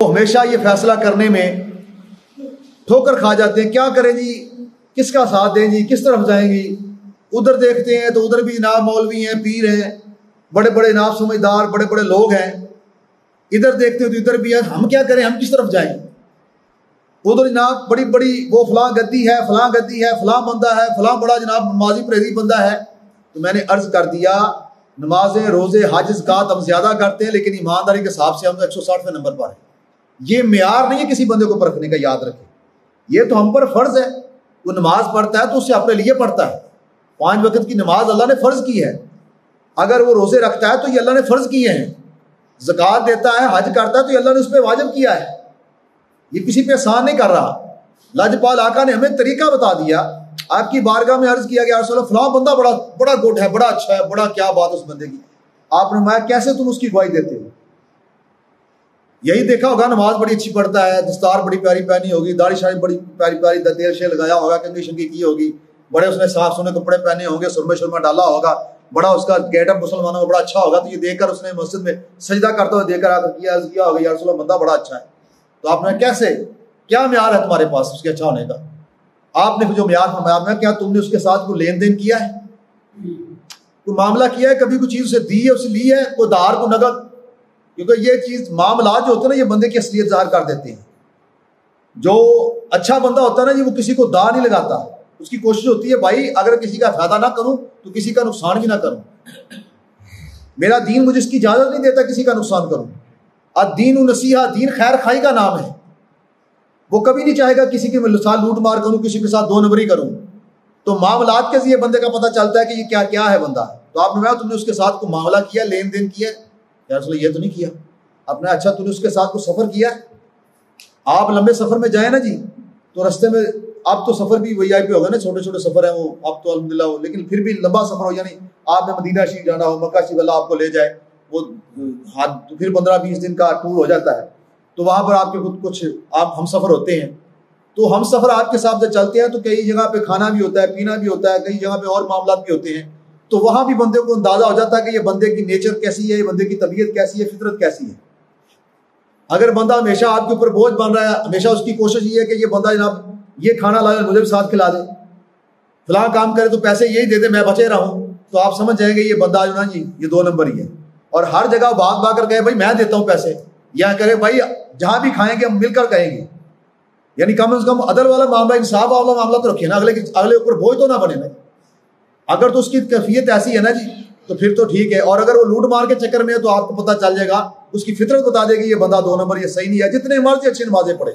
تو ہمیشہ یہ فیصلہ کرنے میں ٹھوکر کھا جاتے ہیں، کیا کریں جی، کس کا ساتھ دیں جی، کس طرف جائیں گی۔ ادھر دیکھتے ہیں تو ادھر بھی جناب مولوی ہیں، پیر ہیں، بڑے بڑے جناب سمجھدار بڑے بڑے لوگ ہیں، ادھر دیکھتے ہیں تو ادھر بھی ہے، ہم کیا کریں، ہم کس طرف جائیں۔ ادھر جناب بڑی بڑی وہ فلاں گدی ہے، فلاں گدی ہے، فلاں بندہ ہے، فلاں بڑا جناب نمازی پرہیزی بندہ ہے۔ تو میں نے عرض کر دیا نمازیں، روزے، حج، زکوٰۃ ہم زیادہ کرتے ہیں، لیکن ایمانداری کے حساب سے ہم 160ویں نمبر پر ہیں۔ یہ معیار نہیں ہے کسی بندے کو پرکھنے کا، یاد رکھیں۔ یہ تو ہم پر فرض ہے، وہ نماز پڑھتا ہے تو اس سے اپنے لیے پڑھتا ہے۔ 5 وقت کی نماز اللہ نے فرض کی ہے، اگر وہ روزے رکھتا ہے تو یہ اللہ نے فرض کیے ہیں، زکوٰۃ دیتا ہے، حج کرتا ہے تو یہ اللہ نے اس پہ واجب کیا ہے، یہ کسی پہ احسان نہیں کر رہا۔ لاجپال آقا نے ہمیں طریقہ بتا دیا، آپ کی بارگاہ میں عرض کیا گیا رسول اللہ فلاں بندہ بڑا گڈ ہے، بڑا اچھا ہے، بڑا کیا بات اس بندے کی۔ آپ نے فرمایا کیسے تم اس کی گواہی دیتے ہو؟ یہی دیکھا ہوگا نماز بڑی اچھی پڑھتا ہے، دستار بڑی پیاری پہنی ہوگی، داڑھی شاڑھی بڑی پیاری پیاری دیر شیر لگایا ہوگا، کنگھی شنگھی کی ہوگی، بڑے اس نے صاف سنے کپڑے پہنے ہوں گے، سرمے شرما ڈالا ہوگا، بڑا اس کا گیٹ اپ مسلمانوں میں بڑا اچھا ہوگا، تو یہ دیکھ کر اس نے مسجد میں سجدہ کرتے ہوئے دیکھ کر آ کر کیا ہوگا یا رسول اللہ بندہ بڑا اچھا ہے۔ تو آپ نے کیسے، کیا معیار ہے تمہارے پاس اس کے اچھا ہونے کا؟ آپ نے جو معیار فرمایا میں، کیا تم نے اس کے ساتھ کوئی لین دین کیا ہے، کوئی معاملہ کیا ہے، کبھی کوئی چیز اسے دی ہے، اسے لی ہے، کوئی دھار کو نقد؟ کیونکہ یہ چیز معاملات جو ہوتے ہیں نا، یہ بندے کی اصلیت ظاہر کر دیتے ہیں۔ جو اچھا بندہ ہوتا ہے نا جی، وہ کسی کو دا نہیں لگاتا، اس کی کوشش ہوتی ہے بھائی اگر کسی کا فائدہ نہ کروں تو کسی کا نقصان بھی نہ کروں، میرا دین مجھے اس کی اجازت نہیں دیتا کسی کا نقصان کروں۔ الدین نصیحہ، دین خیر خائی کا نام ہے، وہ کبھی نہیں چاہے گا کسی کے ساتھ لوٹ مار کروں، کسی کے ساتھ 2 نمبری کروں۔ تو معاملات کے ذریعے بندے کا پتہ چلتا ہے کہ یہ کیا ہے بندہ۔ تو آپ نے کہا تم نے اس کے ساتھ کوئی معاملہ کیا، لین دین کیا؟ یا رسول اللہ یہ تو نہیں کیا۔ اپنا اچھا تم نے اس کے ساتھ کوئی سفر کیا؟ آپ لمبے سفر میں جائیں نا جی، تو رستے میں اب تو سفر بھی وہی IP ہوگا نا، چھوٹے چھوٹے سفر ہیں وہ اب تو الحمدللہ ہو، لیکن پھر بھی لمبا سفر ہو، یعنی آپ نے مدینہ شریف جانا ہو، مکہ شریف اللہ آپ کو لے جائے، وہ پھر 15-20 دن کا ٹور ہو جاتا ہے، تو وہاں پر آپ کے کچھ آپ ہم سفر ہوتے ہیں۔ تو ہم سفر آپ کے ساتھ جب چلتے ہیں تو کئی جگہ پہ کھانا بھی ہوتا ہے، پینا بھی ہوتا ہے، کئی جگہ پہ اور معاملات بھی ہوتے ہیں، تو وہاں بھی بندے کو اندازہ ہو جاتا ہے کہ یہ بندے کی نیچر کیسی ہے، یہ بندے کی طبیعت کیسی ہے، فطرت کیسی ہے۔ اگر بندہ ہمیشہ آپ کے اوپر بوجھ بن رہا ہے، ہمیشہ اس کی کوشش یہ ہے کہ یہ بندہ جناب یہ کھانا لائے مجھے بھی ساتھ کھلا دے، فلاں کام کرے تو پیسے یہی دے دے میں بچے رہوں، تو آپ سمجھ جائیں گے یہ بندہ جو نا جی یہ 2 نمبر ہی ہے۔ اور ہر جگہ بھاگ کر کہے بھائی میں دیتا ہوں پیسے، یا کرے بھائی جہاں بھی کھائیں گے ہم مل کر کہیں گے، یعنی کم از کم عدل والا معاملہ، انصاف والا معاملہ تو رکھیے نا، اگلے اوپر بوجھ تو نہ بنے نا۔ اگر تو اس کی کیفیت ایسی ہے نا جی تو پھر تو ٹھیک ہے، اور اگر وہ لوٹ مار کے چکر میں ہے تو آپ کو پتہ چل جائے گا، اس کی فطرت بتا دے گی یہ بندہ 2 نمبر، یہ صحیح نہیں ہے، جتنے مرضی اچھی نمازیں پڑھے۔